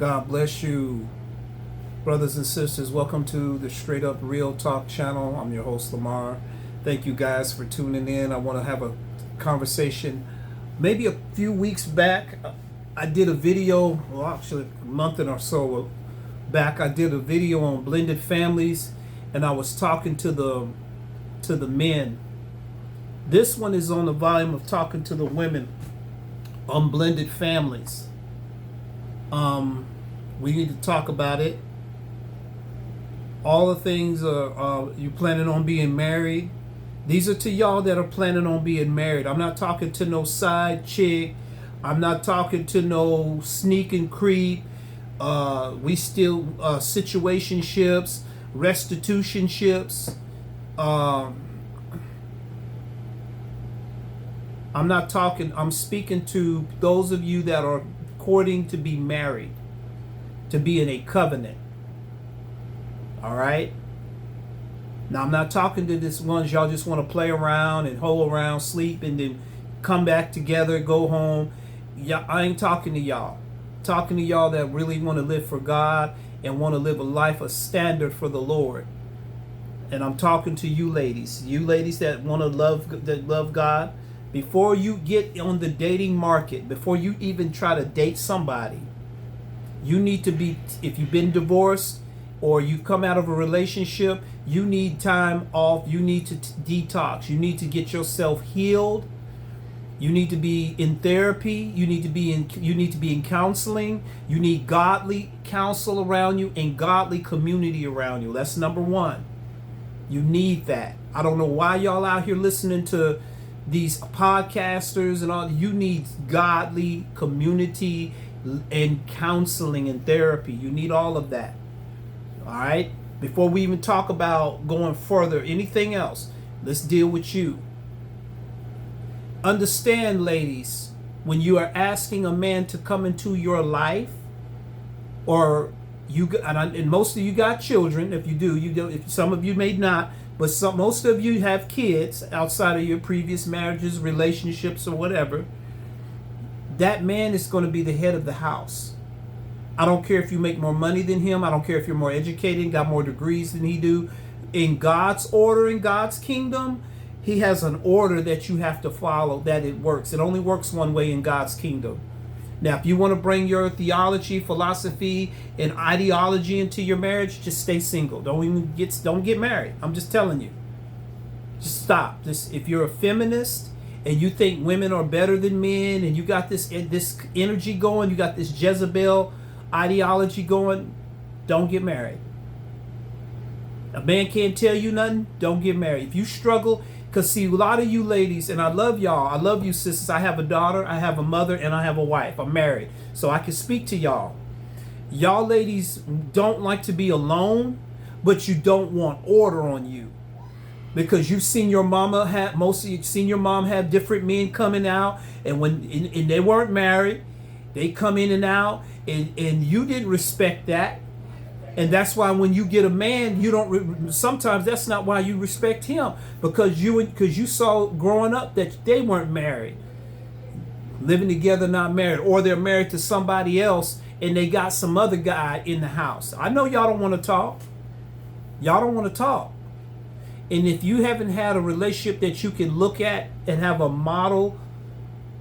God bless you, brothers and sisters. Welcome to the Straight Up Real Talk channel. I'm your host, Lamar. Thank you guys for tuning in. I want to have a conversation. Maybe a few weeks back, I did a video, well, actually a month or so back, I did a video on blended families, and I was talking to the men. This one is on the volume of talking to the women on blended families. We need to talk about it. All the things you planning on being married. These are to y'all that are planning on being married. I'm not talking to no side chick. I'm not talking to no sneak and creep. We still situationships, restitutionships. I'm not talking. I'm speaking to those of you that are courting to be married, to be in a covenant. All right. Now I'm not talking to this ones y'all just want to play around and hole around, sleep, and then come back together, go home. Yeah, I ain't talking to y'all. I'm talking to y'all that really want to live for God and want to live a life, a standard for the Lord. And I'm talking to you ladies that want to love God. Before you get on the dating market, before you even try to date somebody, you need to be, if you've been divorced or you've come out of a relationship, you need time off. You need to detox. You need to get yourself healed. You need to be in therapy. You need to be in counseling. You need godly counsel around you and godly community around you. That's number one. You need that. I don't know why y'all out here listening to these podcasters and all. You need godly community and counseling and therapy. You need all of that. All right. Before we even talk about going further, anything else, let's deal with you. Understand, ladies, when you are asking a man to come into your life, or and most of you got children. If you do, you do. If some of you may not, but most of you have kids outside of your previous marriages, relationships, or whatever. That man is going to be the head of the house. I don't care if you make more money than him. I don't care if you're more educated, got more degrees than he do. In God's order, in God's kingdom, he has an order that you have to follow, that it works. It only works one way in God's kingdom. Now, if you want to bring your theology, philosophy, and ideology into your marriage, just stay single. Don't get married. I'm just telling you. Just stop. If you're a feminist and you think women are better than men, and you got this energy going, you got this Jezebel ideology going, don't get married. A man can't tell you nothing, don't get married. If you struggle, because see, a lot of you ladies, and I love y'all, I love you sisters, I have a daughter, I have a mother, and I have a wife. I'm married, so I can speak to y'all. Y'all ladies don't like to be alone, but you don't want order on you. Because you've seen your mama have, most of you seen your mom have different men coming out, and and they weren't married, they come in and out, and you didn't respect that. And that's why when you get a man, you don't. Sometimes that's not why you respect him, because you saw growing up that they weren't married, living together, not married, or they're married to somebody else and they got some other guy in the house. I know y'all don't want to talk. Y'all don't want to talk. And if you haven't had a relationship that you can look at and have a model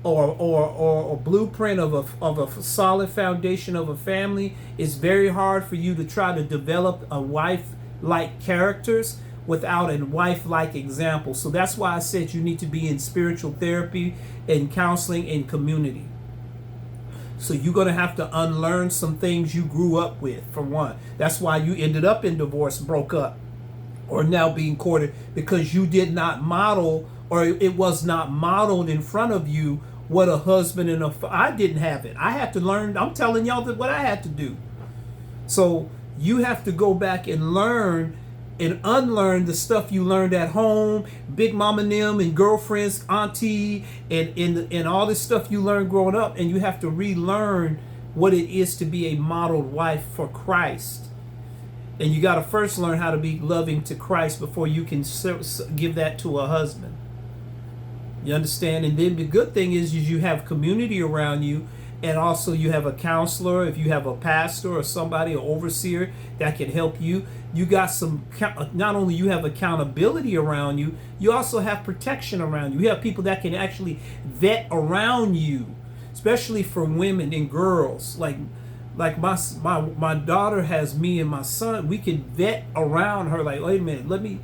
or blueprint of a solid foundation of a family, it's very hard for you to try to develop a wife-like characters without a wife-like example. So that's why I said you need to be in spiritual therapy and counseling and community. So you're going to have to unlearn some things you grew up with, for one. That's why you ended up in divorce, broke up, or now being courted, because you did not model, or it was not modeled in front of you what a husband and I didn't have it. I had to learn. I'm telling y'all what I had to do. So you have to go back and learn and unlearn the stuff you learned at home, big mama and them and girlfriends, auntie, and all this stuff you learned growing up, and you have to relearn what it is to be a modeled wife for Christ. And you got to first learn how to be loving to Christ before you can give that to a husband. You understand? And then the good thing is you have community around you And also you have a counselor, if you have a pastor or somebody, an overseer that can help you. You got some, not only you have accountability around you, you also have protection around you. You have people that can actually vet around you, especially for women and girls. Like my daughter has me and my son. We can vet around her. Like, wait a minute, let me.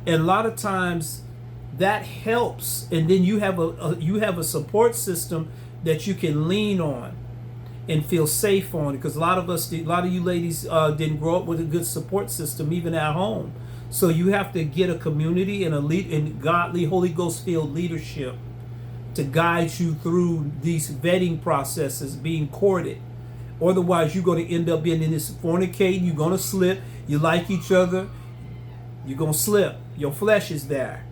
And a lot of times that helps. And then you have a support system that you can lean on and feel safe on, because a lot of you ladies didn't grow up with a good support system even at home. So you have to get a community and and godly Holy Ghost filled leadership to guide you through these vetting processes, being courted. Otherwise you're going to end up being in this fornicating. You're going to slip. You like each other, you're going to slip. Your flesh is there.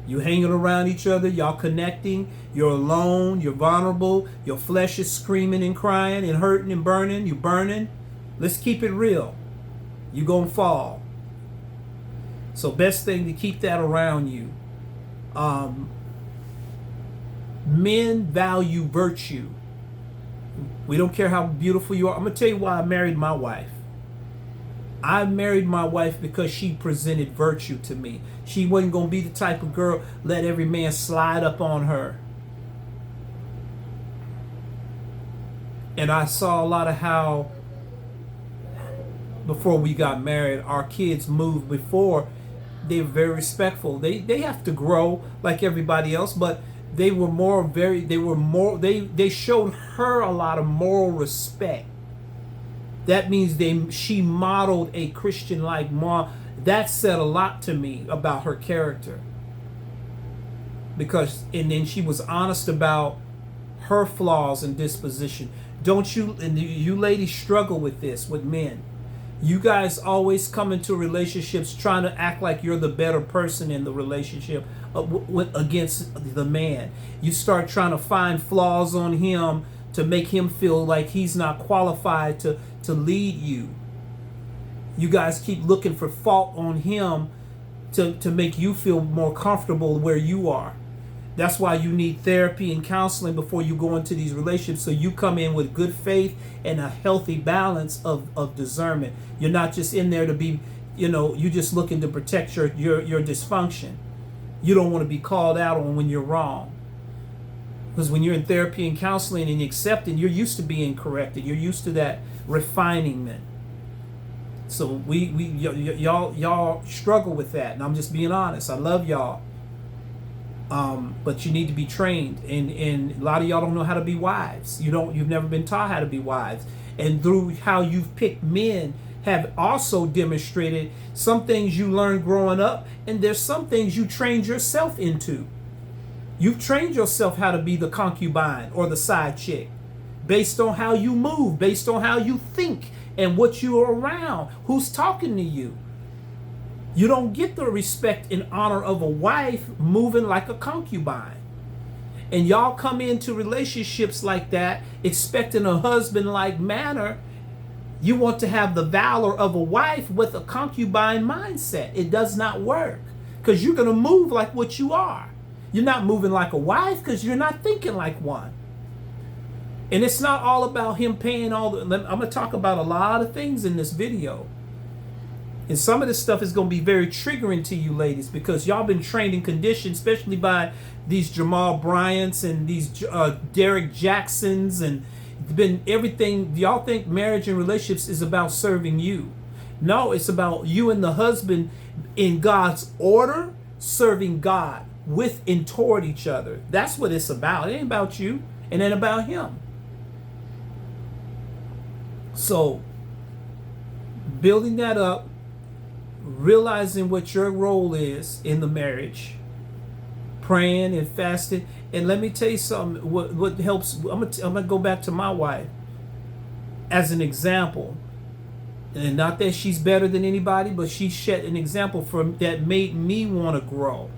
You hanging around each other, y'all connecting, you're alone, you're vulnerable, your flesh is screaming and crying and hurting and burning, you're burning. Let's keep it real. You're going to fall. So best thing to keep that around you. Men value virtue. We don't care how beautiful you are. I'm going to tell you why I married my wife. I married my wife because she presented virtue to me. She wasn't going to be the type of girl let every man slide up on her. And I saw a lot of how, before we got married, our kids moved. Before, they were very respectful. They have to grow like everybody else, but they showed her a lot of moral respect. That means she modeled a Christian-like mom. That said a lot to me about her character. And then she was honest about her flaws and disposition. Don't you, and you ladies struggle with this, with men. You guys always come into relationships trying to act like you're the better person in the relationship against the man. You start trying to find flaws on him to make him feel like he's not qualified to lead you. You guys keep looking for fault on him to make you feel more comfortable where you are. That's why you need therapy and counseling before you go into these relationships, so you come in with good faith and a healthy balance of discernment. You're not just in there to be, you're just looking to protect your dysfunction. You don't want to be called out on when you're wrong. Because when you're in therapy and counseling and accepting, you're used to being corrected. You're used to that refinement. So y'all struggle with that, and I'm just being honest. I love y'all, but you need to be trained, and a lot of y'all don't know how to be wives. You've never been taught how to be wives, and through how you've picked men have also demonstrated some things you learned growing up, and there's some things you trained yourself into. You've trained yourself how to be the concubine or the side chick based on how you move, based on how you think and what you're around, who's talking to you. You don't get the respect and honor of a wife moving like a concubine. And y'all come into relationships like that, expecting a husband-like manner. You want to have the valor of a wife with a concubine mindset. It does not work, because you're going to move like what you are. You're not moving like a wife because you're not thinking like one. And it's not all about him paying I'm going to talk about a lot of things in this video. And some of this stuff is going to be very triggering to you ladies, because y'all been trained and conditioned, especially by these Jamal Bryants and these Derek Jacksons, and been everything. Y'all think marriage and relationships is about serving you. No, it's about you and the husband in God's order, serving God with and toward each other. That's what it's about. It ain't about you, and it ain't about him. So building that up, realizing what your role is in the marriage, praying and fasting. And let me tell you something, what helps. I'm gonna go back to my wife as an example. And not that she's better than anybody, but she set an example that made me want to grow.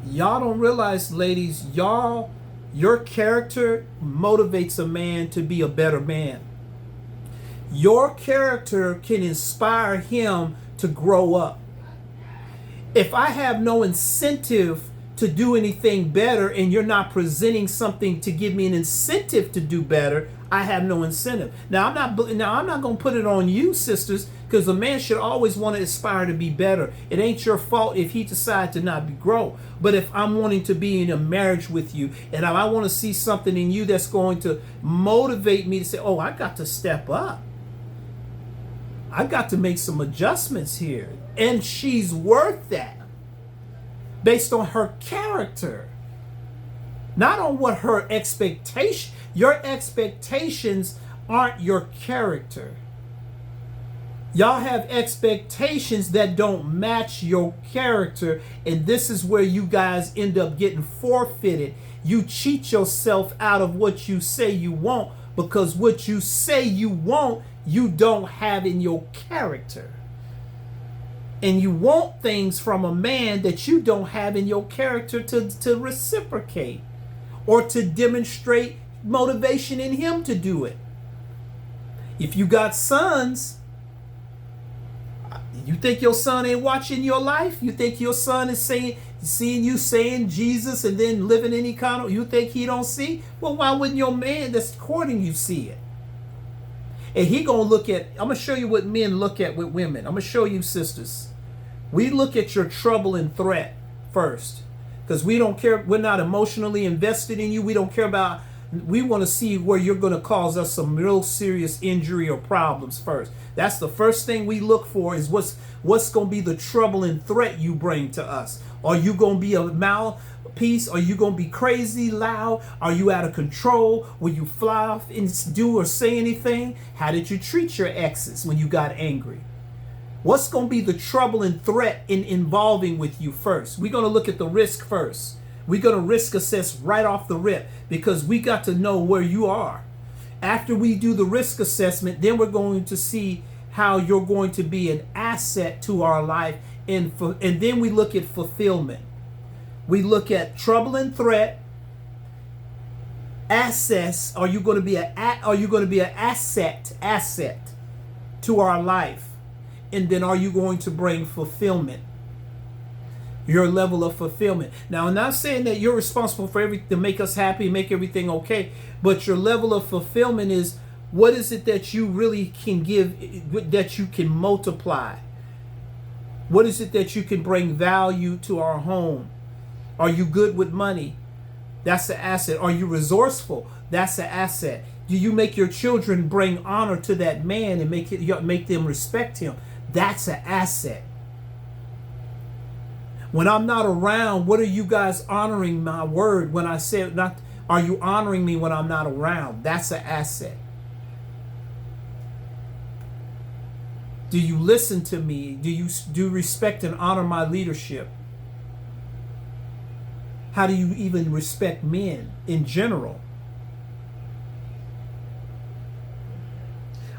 Y'all don't realize, ladies, your character motivates a man to be a better man. Your character can inspire him to grow up. If I have no incentive to do anything better and you're not presenting something to give me an incentive to do better, I have no incentive. Now I'm not going to put it on you, sisters, because a man should always want to aspire to be better. It ain't your fault if he decides to not grow. But if I'm wanting to be in a marriage with you and I want to see something in you that's going to motivate me to say, oh, I got to step up. I got to make some adjustments here. And she's worth that. Based on her character, not on what her expectation. Your expectations aren't your character. Y'all have expectations that don't match your character, and this is where you guys end up getting forfeited. You cheat yourself out of what you say you want, because what you say you want, you don't have in your character. And you want things from a man that you don't have in your character to reciprocate or to demonstrate motivation in him to do it. If you got sons, you think your son ain't watching your life? You think your son is seeing you saying Jesus and then living any kind of, you think he don't see? Well, why wouldn't your man that's courting you see it? And he gonna look at, I'm gonna show you what men look at with women. I'm gonna show you, sisters. We look at your trouble and threat first, because we don't care. We're not emotionally invested in you. We don't care about, we want to see where you're going to cause us some real serious injury or problems first. That's the first thing we look for, is what's going to be the trouble and threat you bring to us. Are you going to be a mouthpiece? Are you going to be crazy, loud? Are you out of control? Will you fly off and do or say anything? How did you treat your exes when you got angry? What's going to be the trouble and threat in involving with you first? We're going to look at the risk first. We're going to risk assess right off the rip, because we got to know where you are. After we do the risk assessment, then we're going to see how you're going to be an asset to our life. And then we look at fulfillment. We look at trouble and threat. Assess. Are you going to be an asset to our life? And then are you going to bring fulfillment? Your level of fulfillment. Now, I'm not saying that you're responsible for everything to make us happy, make everything okay, but your level of fulfillment is, what is it that you really can give, that you can multiply? What is it that you can bring value to our home? Are you good with money? That's an asset. Are you resourceful? That's an asset. Do you make your children bring honor to that man and make them respect him? That's an asset. When I'm not around, what are you guys honoring my word when I say not? Are you honoring me when I'm not around? That's an asset. Do you listen to me? Do you respect and honor my leadership? How do you even respect men in general?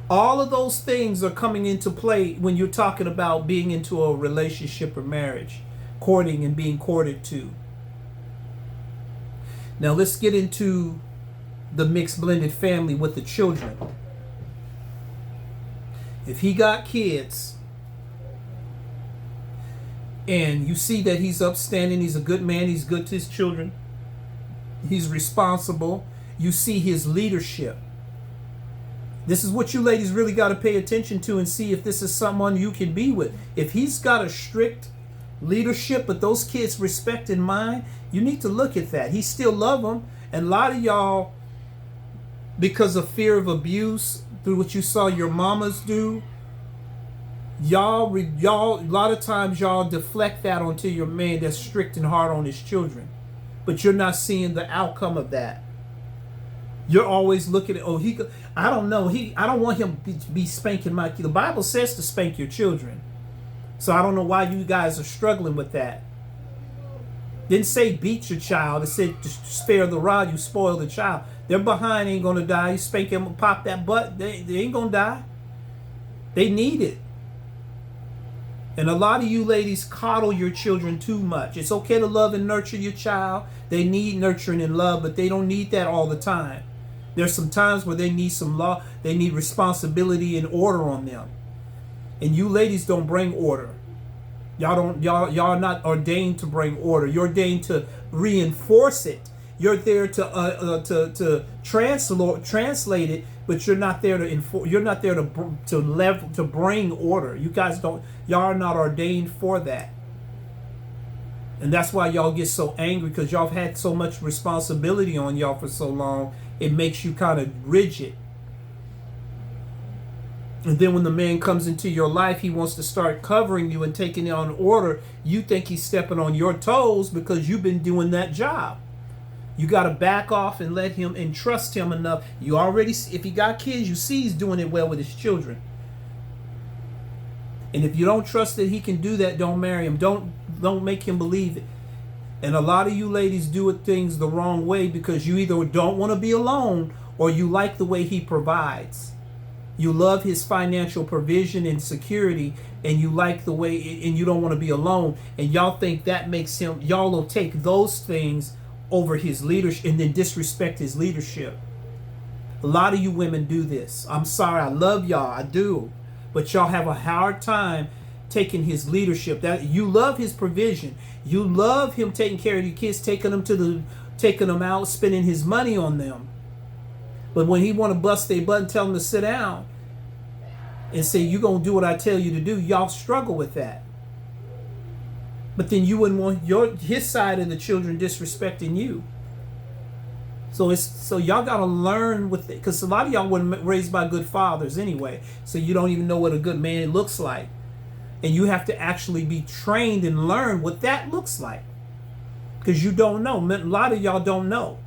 All of those things are coming into play when you're talking about being into a relationship or marriage, courting and being courted to. Now let's get into the mixed blended family with the children. If he got kids and you see that he's upstanding, he's a good man, he's good to his children, he's responsible, you see his leadership. This is what you ladies really got to pay attention to and see if this is someone you can be with. If he's got a strict leadership, but those kids respect in mind, you need to look at that. He still love them. And a lot of y'all, because of fear of abuse, through what you saw your mamas do, y'all, a lot of times y'all deflect that onto your man that's strict and hard on his children. But you're not seeing the outcome of that. You're always looking at, I don't know, I don't want him to be spanking my kid. The Bible says to spank your children. So I don't know why you guys are struggling with that. Didn't say beat your child. It said to spare the rod, you spoil the child. Their behind ain't going to die. You spank them, pop that butt, they ain't going to die. They need it. And a lot of you ladies coddle your children too much. It's okay to love and nurture your child. They need nurturing and love, but they don't need that all the time. There's some times where they need some law, they need responsibility and order on them. And you ladies don't bring order. Y'all are not ordained to bring order. You're ordained to reinforce it. You're there to translate it, but you're not there to enforce. You're not there to bring order. You guys don't. Y'all are not ordained for that. And that's why y'all get so angry, because y'all have had so much responsibility on y'all for so long. It makes you kind of rigid. And then when the man comes into your life, he wants to start covering you and taking it on order. You think he's stepping on your toes because you've been doing that job. You got to back off and let him and trust him enough. You already, if he got kids, you see he's doing it well with his children. And if you don't trust that he can do that, don't marry him. Don't make him believe it. And a lot of you ladies do things the wrong way because you either don't want to be alone or you like the way he provides. You love his financial provision and security, and you like the way, and you don't want to be alone. And y'all think that makes him, y'all will take those things over his leadership and then disrespect his leadership. A lot of you women do this. I'm sorry, I love y'all, I do. But y'all have a hard time taking his leadership. That you love his provision. You love him taking care of your kids, taking them out, spending his money on them. But when he want to bust their butt and tell them to sit down and say, you're going to do what I tell you to do, y'all struggle with that. But then you wouldn't want his side of the children disrespecting you. So y'all got to learn with it, because a lot of y'all weren't raised by good fathers anyway. So you don't even know what a good man looks like. And you have to actually be trained and learn what that looks like. Because you don't know. A lot of y'all don't know.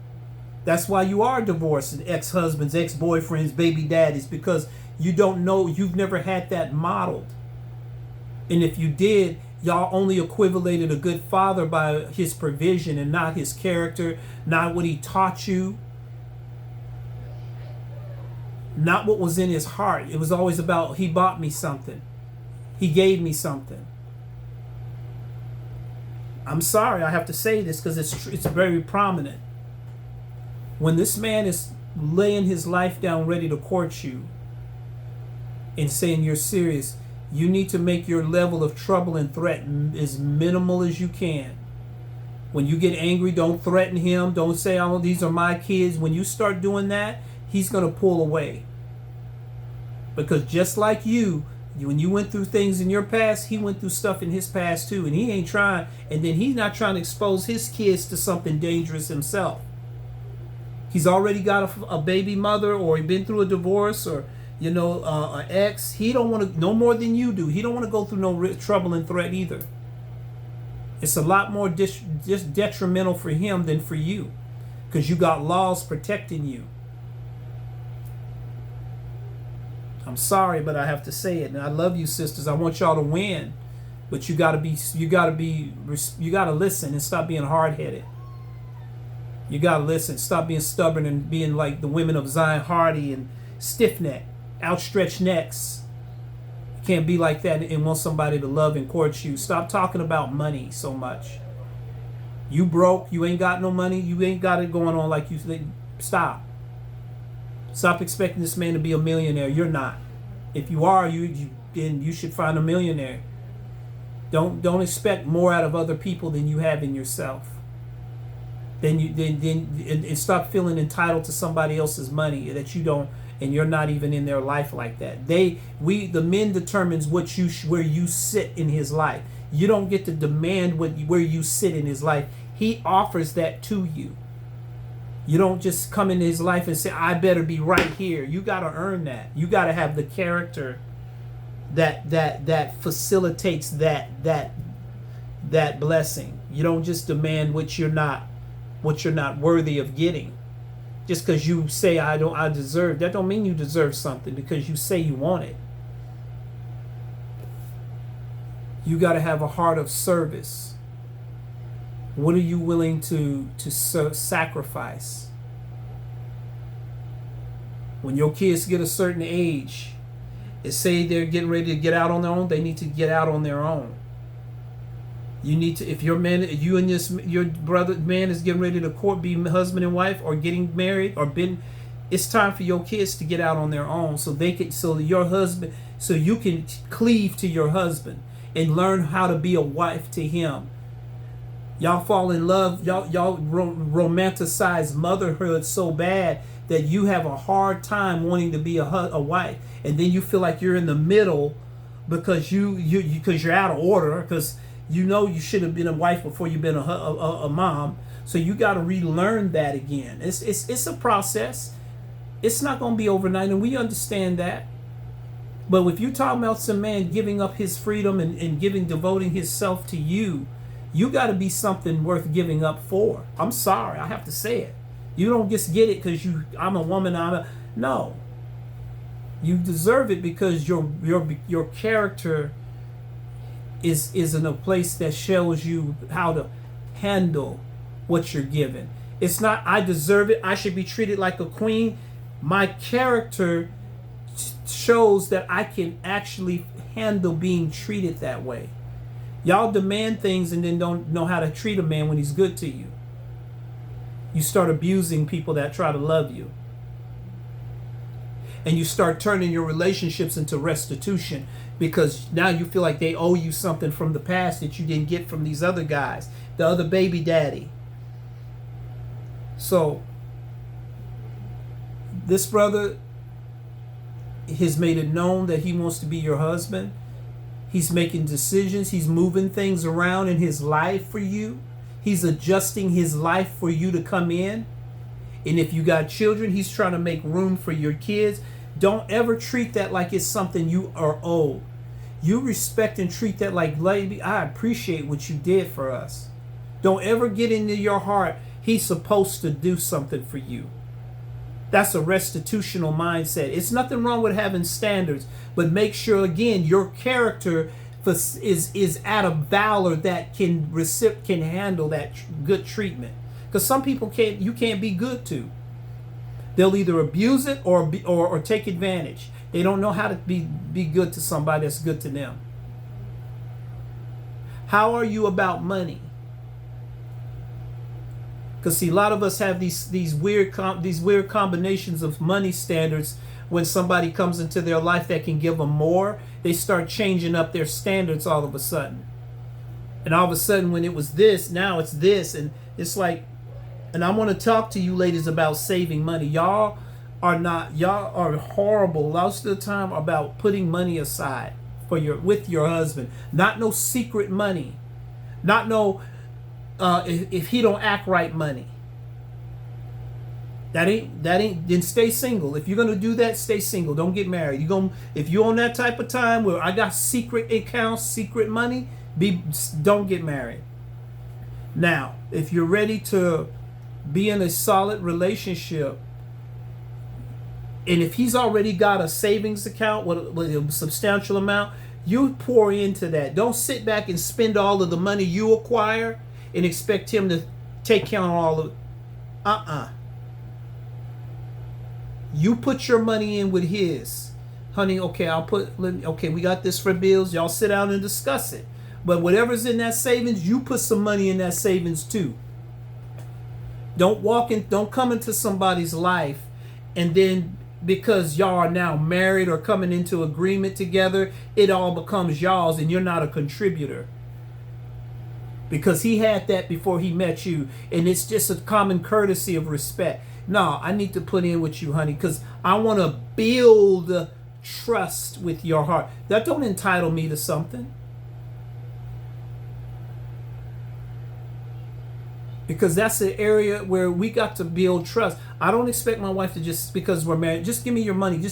That's why you are divorced, ex-husbands, ex-boyfriends, baby daddies, because you don't know, you've never had that modeled. And if you did, y'all only equivalated a good father by his provision and not his character, not what he taught you, not what was in his heart. It was always about, he bought me something. He gave me something. I'm sorry, I have to say this because it's very prominent. When this man is laying his life down ready to court you and saying you're serious, you need to make your level of trouble and threat as minimal as you can. When you get angry, don't threaten him. Don't say, oh, these are my kids. When you start doing that, he's going to pull away. Because just like you, when you went through things in your past, he went through stuff in his past too. And he ain't trying, and then he's not trying to expose his kids to something dangerous himself. He's already got a baby mother, or he been through a divorce, or an ex. He don't want to, no more than you do. He don't want to go through no trouble and threat either. It's a lot more just detrimental for him than for you, because you got laws protecting you. I'm sorry, but I have to say it, and I love you, sisters. I want y'all to win, but you gotta listen and stop being hard-headed. You gotta listen. Stop being stubborn and being like the women of Zion, hardy and stiff-necked, outstretched necks. You can't be like that and want somebody to love and court you. Stop talking about money so much. You broke. You ain't got no money. You ain't got it going on like you think. Stop. Stop expecting this man to be a millionaire. You're not. If you are, then you should find a millionaire. Don't expect more out of other people than you have in yourself. Then stop feeling entitled to somebody else's money that you don't, and you're not even in their life like that. The men determines where you sit in his life. You don't get to demand where you sit in his life. He offers that to you. You don't just come into his life and say, I better be right here. You got to earn that. You got to have the character that facilitates that blessing. You don't just demand what you're not worthy of getting. Just because you say I deserve, that don't mean you deserve something because you say you want it. You got to have a heart of service. What are you willing to sacrifice? When your kids get a certain age, and say they're getting ready to get out on their own, they need to get out on their own. You need to, if your man, you and your brother man is getting ready to be husband and wife, or getting married, or it's time for your kids to get out on their own, so you can cleave to your husband. and learn how to be a wife to him. Y'all fall in love, y'all romanticize motherhood so bad that you have a hard time wanting to be a wife, and then you feel like you're in the middle because because you're out of order, because you know you should have been a wife before you've been a mom. So you got to relearn that again. It's a process. It's not going to be overnight, and we understand that. But if you're talking about some man giving up his freedom and devoting himself to you, you got to be something worth giving up for. I'm sorry, I have to say it. You don't just get it because I'm a woman. No. You deserve it because your character is in a place that shows you how to handle what you're given. It's not I deserve it, I should be treated like a queen. My character shows that I can actually handle being treated that way. Y'all demand things and then don't know how to treat a man when he's good to you. You start abusing people that try to love you. And you start turning your relationships into restitution because now you feel like they owe you something from the past that you didn't get from these other guys, the other baby daddy. So this brother has made it known that he wants to be your husband. He's making decisions. He's moving things around in his life for you. He's adjusting his life for you to come in. And if you got children, he's trying to make room for your kids. Don't ever treat that like it's something you are owed. You respect and treat that like, lady, I appreciate what you did for us. Don't ever get into your heart, he's supposed to do something for you. That's a restitutional mindset. It's nothing wrong with having standards, but make sure, again, your character is at a valor that can handle that good treatment. Because some people you can't be good to. They'll either abuse it or take advantage. They don't know how to be good to somebody that's good to them. How are you about money? Because see, a lot of us have these weird combinations of money standards. When somebody comes into their life that can give them more, they start changing up their standards all of a sudden. And all of a sudden, when it was this, now it's this, and it's like. And I want to talk to you ladies about saving money. Y'all are horrible most of the time about putting money aside with your husband. Not no secret money. Not no if he don't act right money. That ain't then stay single. If you're gonna do that, stay single. Don't get married. If you're on that type of time where I got secret accounts, secret money, don't get married. Now, if you're ready to be in a solid relationship, and if he's already got a savings account with a substantial amount, you pour into that. Don't sit back and spend all of the money you acquire and expect him to take care of all of it. You put your money in with his. Honey, okay, we got this for bills. Y'all sit down and discuss it. But whatever's in that savings, you put some money in that savings too. Don't come into somebody's life and then because y'all are now married or coming into agreement together, it all becomes y'all's and you're not a contributor. Because he had that before he met you, and it's just a common courtesy of respect. No, I need to put in with you, honey, because I want to build trust with your heart. That don't entitle me to something. Because that's the area where we got to build trust. I don't expect my wife to just, because we're married, just give me your money.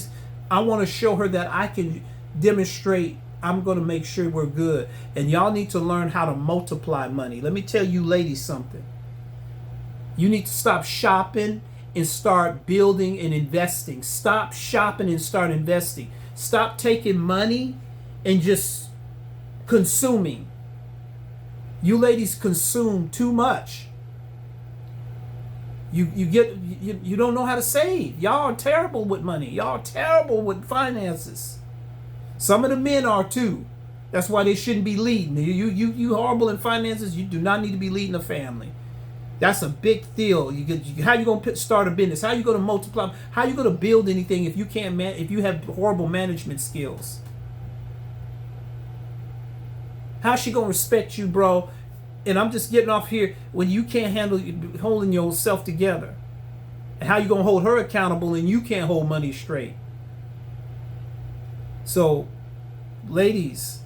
I want to show her that I can demonstrate. I'm going to make sure we're good. And y'all need to learn how to multiply money. Let me tell you ladies something. You need to stop shopping and start building and investing. Stop shopping and start investing. Stop taking money and just consuming. You ladies consume too much. You don't know how to save. Y'all are terrible with money. Y'all are terrible with finances. Some of the men are too. That's why they shouldn't be leading. You horrible in finances. You do not need to be leading a family. That's a big deal. How you gonna start a business? How you gonna multiply? How you gonna build anything if you can't if you have horrible management skills? How's she gonna respect you, bro? And I'm just getting off here when you can't handle holding yourself together. And how you gonna hold her accountable and you can't hold money straight? So, ladies,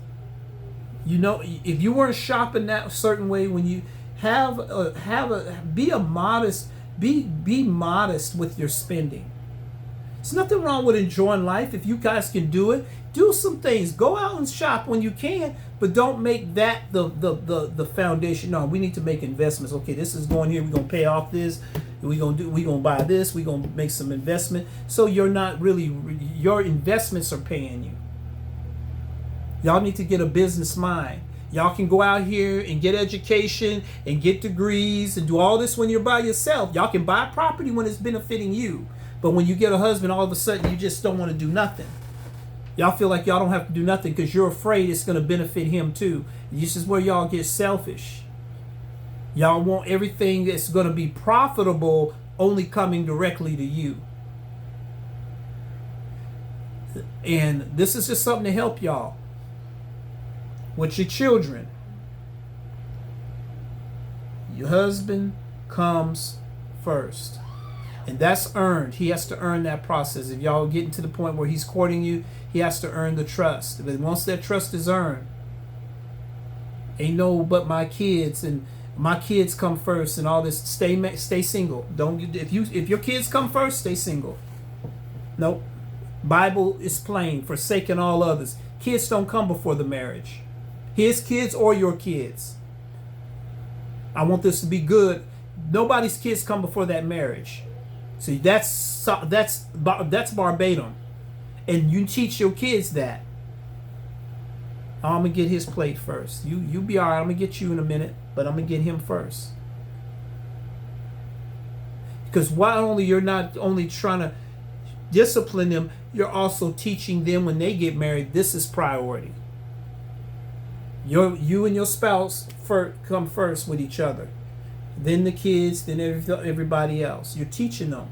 you know, if you weren't shopping that certain way, when you be modest with your spending. There's nothing wrong with enjoying life. If you guys can do it, do some things. Go out and shop when you can, but don't make that the foundation. No, we need to make investments. Okay, this is going here. We're gonna pay off this. We're gonna buy this. We're gonna make some investment. So you're not really, your investments are paying you. Y'all need to get a business mind. Y'all can go out here and get education and get degrees and do all this when you're by yourself. Y'all can buy property when it's benefiting you. But when you get a husband, all of a sudden you just don't want to do nothing. Y'all feel like y'all don't have to do nothing because you're afraid it's going to benefit him too. This is where y'all get selfish. Y'all want everything that's going to be profitable only coming directly to you. And this is just something to help y'all with your children. Your husband comes first. And that's earned. He has to earn that process. If y'all getting to the point where he's courting you, he has to earn the trust. But once that trust is earned, ain't no but my kids and my kids come first and all this. Stay single. Don't if your kids come first, stay single. Nope. Bible is plain. Forsaking all others. Kids don't come before the marriage. His kids or your kids. I want this to be good. Nobody's kids come before that marriage. See, that's verbatim, and you teach your kids that. Oh, I'm gonna get his plate first. You be all right. I'm gonna get you in a minute, but I'm gonna get him first. Because you're not only trying to discipline them, you're also teaching them when they get married. This is priority. You and your spouse come first with each other. Then the kids, then everybody else. You're teaching them.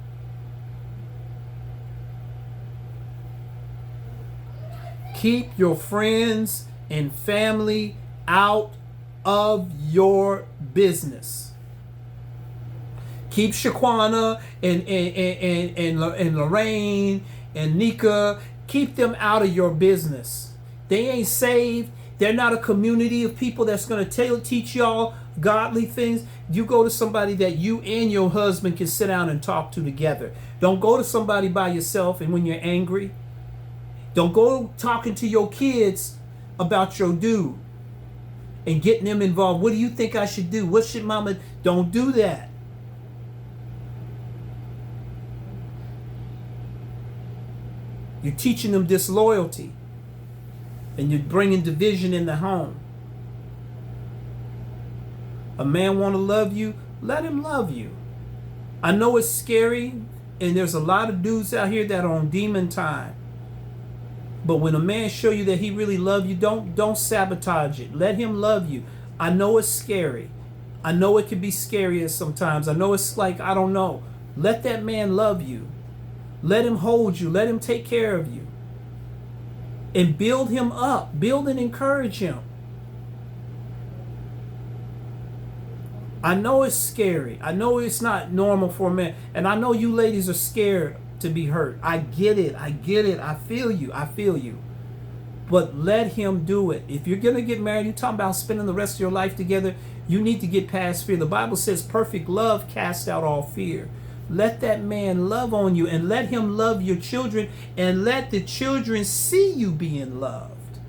Keep your friends and family out of your business. Keep Shaquana and Lorraine and Nika. Keep them out of your business. They ain't saved. They're not a community of people that's going to teach y'all godly things. You go to somebody that you and your husband can sit down and talk to together. Don't go to somebody by yourself and when you're angry. Don't go talking to your kids about your dude and getting them involved. What do you think I should do? What should mama? Don't do that. You're teaching them disloyalty and you're bringing division in the home. A man want to love you, let him love you. I know it's scary, and there's a lot of dudes out here that are on demon time. But when a man show you that he really love you, don't sabotage it. Let him love you. I know it's scary. I know it can be scary sometimes. I know it's like, I don't know. Let that man love you. Let him hold you. Let him take care of you. And build him up. Build and encourage him. I know it's scary. I know it's not normal for a man. And I know you ladies are scared to be hurt. I get it. I feel you. But let him do it. If you're going to get married, you're talking about spending the rest of your life together, you need to get past fear. The Bible says perfect love casts out all fear. Let that man love on you and let him love your children and let the children see you being loved.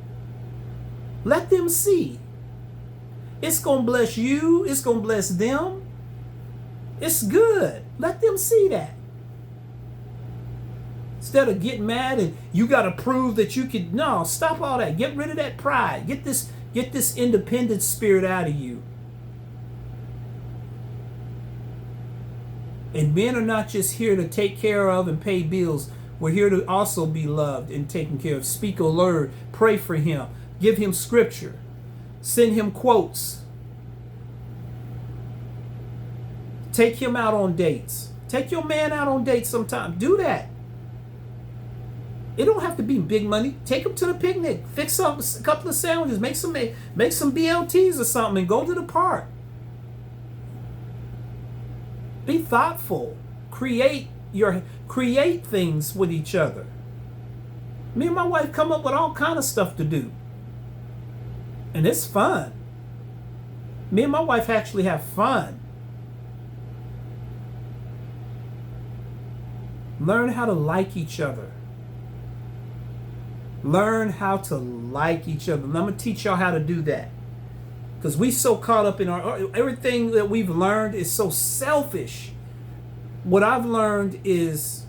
Let them see. It's going to bless you. It's going to bless them. It's good. Let them see that. Instead of getting mad and you got to prove that you can. No, stop all that. Get rid of that pride. Get this independent spirit out of you. And men are not just here to take care of and pay bills. We're here to also be loved and taken care of. Speak a word. Pray for him. Give him scripture. Send him quotes. Take him out on dates. Take your man out on dates sometime. Do that. It don't have to be big money. Take them to the picnic. Fix up a couple of sandwiches. Make some BLTs or something and go to the park. Be thoughtful. Create things with each other. Me and my wife come up with all kind of stuff to do. And it's fun. Me and my wife actually have fun. Learn how to like each other. Learn how to like each other. And I'm going to teach y'all how to do that. Because we so caught up in everything that we've learned is so selfish. What I've learned is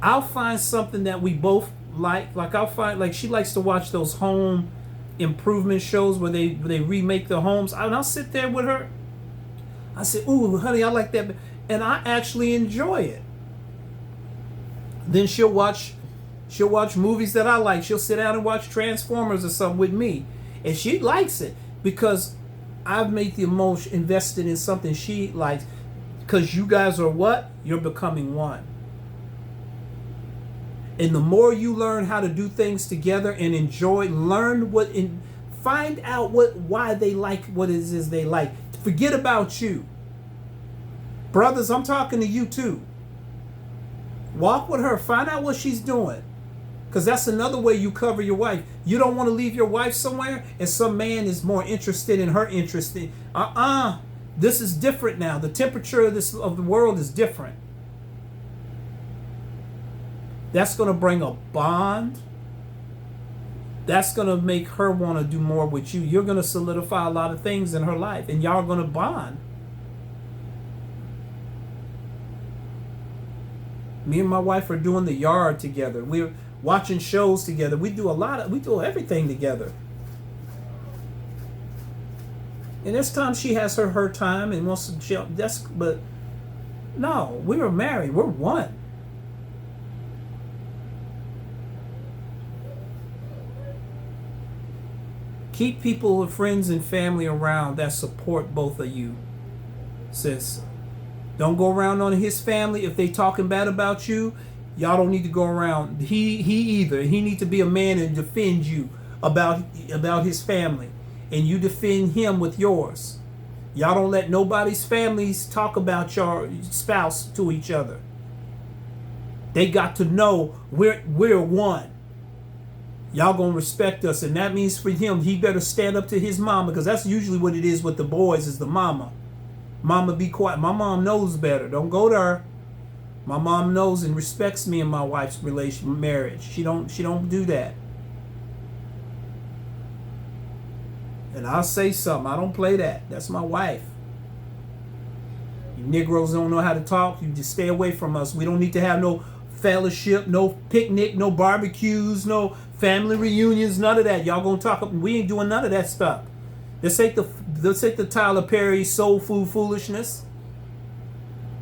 I'll find something that we both like. Like I'll find, like she likes to watch those home improvement shows where they remake the homes. And I'll sit there with her. I say, ooh, honey, I like that. And I actually enjoy it. Then she'll watch movies that I like. She'll sit down and watch Transformers or something with me. And she likes it because I've made the emotion invested in something she likes. Because you guys are what? You're becoming one. And the more you learn how to do things together and enjoy, find out why they like what it is they like. Forget about you. Brothers, I'm talking to you too. Walk with her. Find out what she's doing. Because that's another way you cover your wife. You don't want to leave your wife somewhere and some man is more interested in her interest. This is different now. The temperature of the world is different. That's going to bring a bond. That's going to make her want to do more with you. You're going to solidify a lot of things in her life and y'all are going to bond. Me and my wife are doing the yard together. We're watching shows together. We do everything together. And there's times she has her time and wants to but no, we are married. We're one. Keep people, friends and family around that support both of you, sis. Don't go around on his family. If they talking bad about you, y'all don't need to go around. He either. He need to be a man and defend you about his family. And you defend him with yours. Y'all don't let nobody's families talk about your spouse to each other. They got to know we're one. Y'all gonna respect us, and that means for him, he better stand up to his mama, because that's usually what it is with the boys, is the mama. Mama, be quiet. My mom knows better. Don't go to her. My mom knows and respects me and my wife's marriage. She don't do that. And I'll say something. I don't play that. That's my wife. You Negroes don't know how to talk. You just stay away from us. We don't need to have no fellowship, no picnic, no barbecues, no family reunions, none of that. Y'all gonna talk. We ain't doing none of that stuff. This ain't the Tyler Perry soul food foolishness.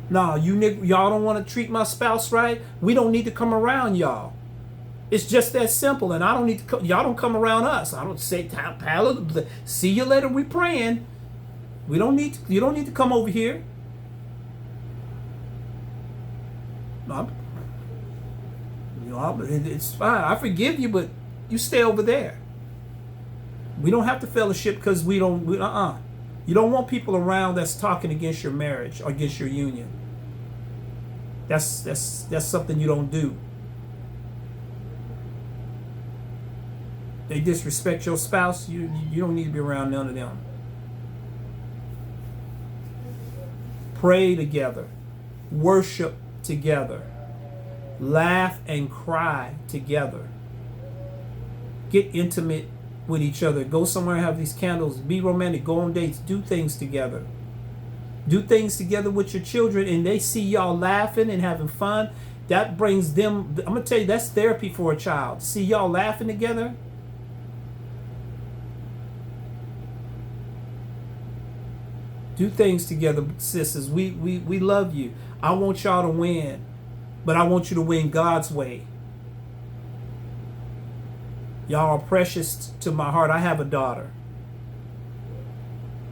No, y'all don't want to treat my spouse right. We don't need to come around y'all. It's just that simple, and I don't need to. Y'all don't come around us. I don't say, "Pal, see you later." We praying. We don't need. You don't need to come over here. It's fine. I forgive you, but you stay over there. We don't have to fellowship because we don't. You don't want people around that's talking against your marriage or against your union. That's something you don't do. They disrespect your spouse. You don't need to be around none of them. Pray together. Worship together. Laugh and cry together. Get intimate with each other. Go somewhere and have these candles. Be romantic. Go on dates. Do things together. Do things together with your children, and they see y'all laughing and having fun. That brings them. I'm gonna tell you, that's therapy for a child. See y'all laughing together. Do things together, sisters. We love you. I want y'all to win, but I want you to win God's way. Y'all are precious to my heart. I have a daughter.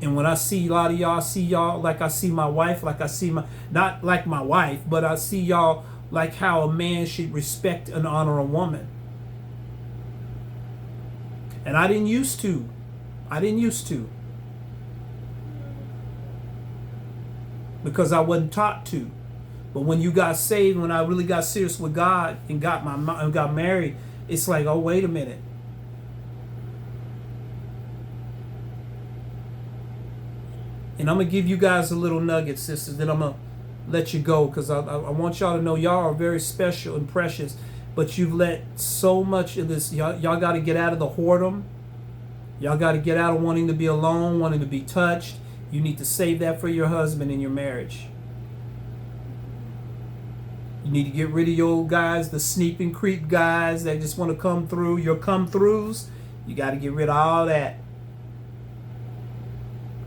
And when I see a lot of y'all, I see y'all like I see my wife, like I see not like my wife, but I see y'all like how a man should respect and honor a woman. And I didn't used to. Because I wasn't taught to. But when you got saved, when I really got serious with God and got married, it's like, oh, wait a minute. And I'm going to give you guys a little nugget, sisters, then I'm going to let you go, because I want y'all to know y'all are very special and precious. But you've let so much of this, y'all got to get out of the whoredom. Y'all got to get out of wanting to be alone, wanting to be touched. You need to save that for your husband in your marriage. You need to get rid of your old guys, the sneak and creep guys that just want to come through, your come-throughs. You got to get rid of all that.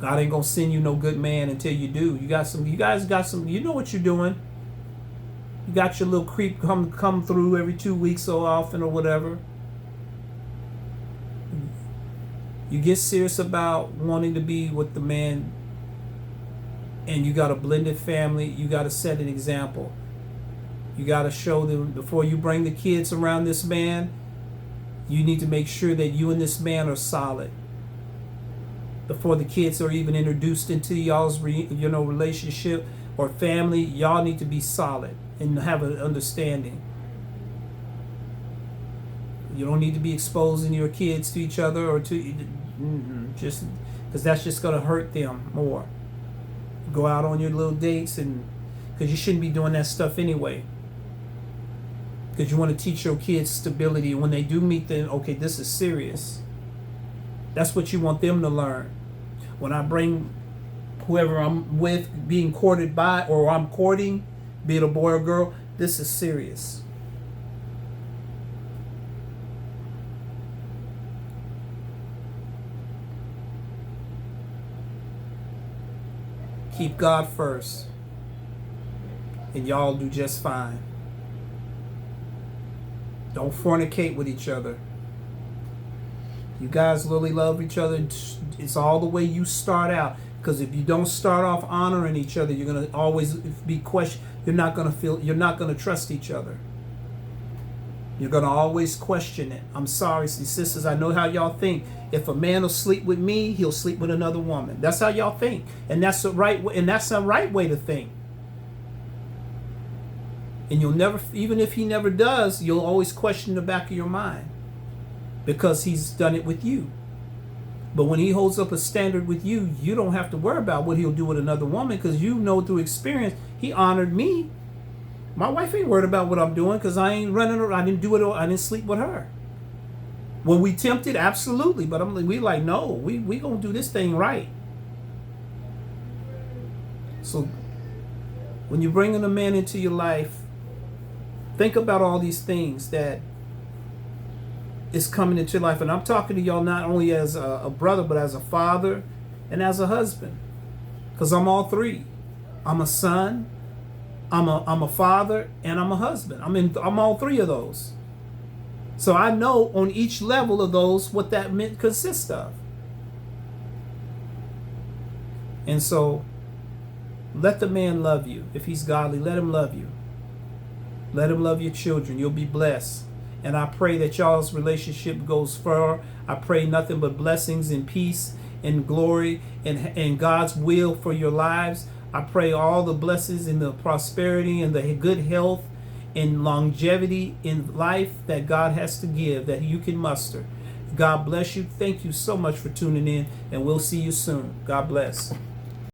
God ain't going to send you no good man until you do. You guys got some, you know what you're doing. You got your little creep come through every 2 weeks so often or whatever. You get serious about wanting to be with the man, and you got a blended family. You got to set an example. You got to show them, before you bring the kids around this man, you need to make sure that you and this man are solid. Before the kids are even introduced into y'all's relationship or family, y'all need to be solid and have an understanding. You don't need to be exposing your kids to each other or to just because that's just going to hurt them more. Go out on your little dates, and because you shouldn't be doing that stuff anyway. Because you want to teach your kids stability. When they do meet them, okay, this is serious. That's what you want them to learn. When I bring whoever I'm with, being courted by, or I'm courting, be it a boy or girl, this is serious. Keep God first, and y'all do just fine. Don't fornicate with each other. You guys really love each other. It's all the way you start out. Because if you don't start off honoring each other, you're gonna always be questioned. You're not gonna trust each other. You're gonna always question it. I'm sorry, sisters. I know how y'all think. If a man will sleep with me, he'll sleep with another woman. That's how y'all think, and that's the right way. And that's the right way to think. And you'll never, even if he never does, you'll always question the back of your mind, because he's done it with you. But when he holds up a standard with you, you don't have to worry about what he'll do with another woman, because you know through experience he honored me. My wife ain't worried about what I'm doing, because I ain't running her. I didn't do it. I didn't sleep with her. When we tempted, absolutely. But we like, no, we gonna do this thing right. So when you're bringing a man into your life, think about all these things that is coming into your life. And I'm talking to y'all not only as a brother, but as a father and as a husband. Because I'm all three. I'm a son, I'm a father, and I'm a husband. I'm all three of those. So I know on each level of those what that meant consists of. And so let the man love you. If he's godly, let him love you. Let him love your children. You'll be blessed. And I pray that y'all's relationship goes far. I pray nothing but blessings and peace and glory and God's will for your lives. I pray all the blessings and the prosperity and the good health and longevity in life that God has to give, that you can muster. God bless you. Thank you so much for tuning in, and we'll see you soon. God bless.